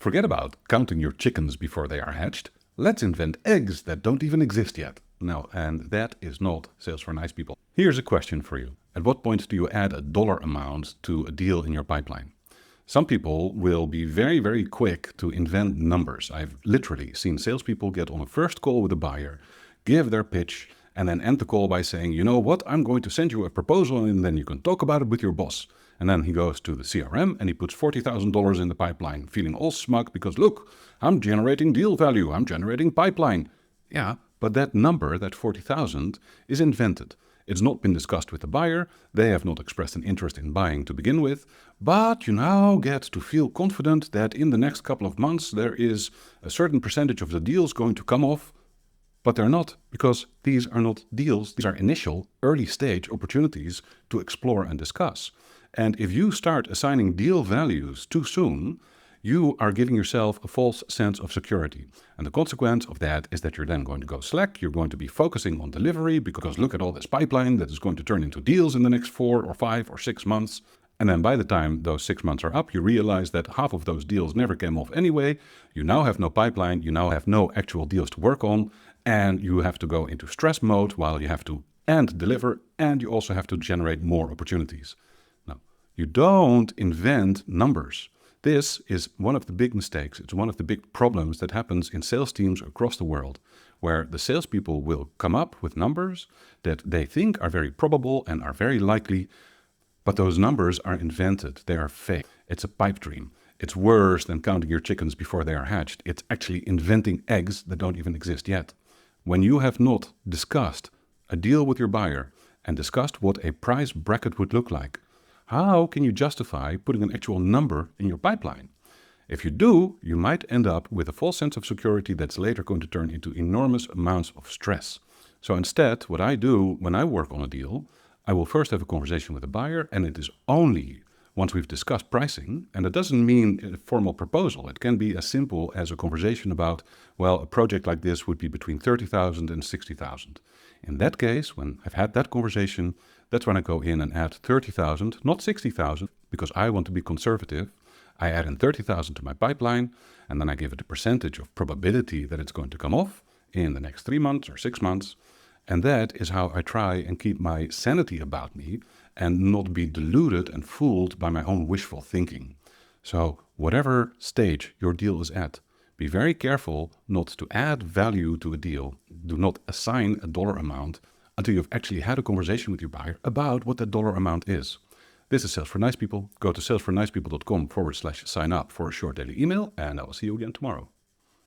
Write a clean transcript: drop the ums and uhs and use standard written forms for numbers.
Forget about counting your chickens before they are hatched. Let's invent eggs that don't even exist yet. No, and that is not sales for nice people. Here's a question for you. At what point do you add a dollar amount to a deal in your pipeline? Some people will be very, very quick to invent numbers. I've literally seen salespeople get on a first call with a buyer, give their pitch, and then end the call by saying, you know what, I'm going to send you a proposal and then you can talk about it with your boss. And then he goes to the CRM and he puts $40,000 in the pipeline, feeling all smug because, look, I'm generating deal value, I'm generating pipeline. Yeah, but that number, that 40,000, is invented. It's not been discussed with the buyer, they have not expressed an interest in buying to begin with, but you now get to feel confident that in the next couple of months there is a certain percentage of the deals going to come off. But they're not, because these are not deals. These are initial, early stage opportunities to explore and discuss. And if you start assigning deal values too soon, you are giving yourself a false sense of security. And the consequence of that is that you're then going to go slack. You're going to be focusing on delivery because look at all this pipeline that is going to turn into deals in the next 4 or 5 or 6 months. And then by the time those 6 months are up, you realize that half of those deals never came off anyway. You now have no pipeline. You now have no actual deals to work on. And you have to go into stress mode while you have to and deliver, and you also have to generate more opportunities. Now, you don't invent numbers. This is one of the big mistakes. It's one of the big problems that happens in sales teams across the world, where the salespeople will come up with numbers that they think are very probable and are very likely, but those numbers are invented. They are fake. It's a pipe dream. It's worse than counting your chickens before they are hatched. It's actually inventing eggs that don't even exist yet. When you have not discussed a deal with your buyer and discussed what a price bracket would look like, how can you justify putting an actual number in your pipeline? If you do, you might end up with a false sense of security that's later going to turn into enormous amounts of stress. So instead, what I do when I work on a deal, I will first have a conversation with the buyer, and it is only once we've discussed pricing, and it doesn't mean a formal proposal. It can be as simple as a conversation about, well, a project like this would be between 30,000 and 60,000. In that case, when I've had that conversation, that's when I go in and add 30,000, not 60,000, because I want to be conservative. I add in 30,000 to my pipeline, and then I give it a percentage of probability that it's going to come off in the next 3 months or 6 months. And that is how I try and keep my sanity about me and not be deluded and fooled by my own wishful thinking. So whatever stage your deal is at, be very careful not to add value to a deal. Do not assign a dollar amount until you've actually had a conversation with your buyer about what that dollar amount is. This is Sales for Nice People. Go to salesfornicepeople.com/sign up for a short daily email, and I will see you again tomorrow.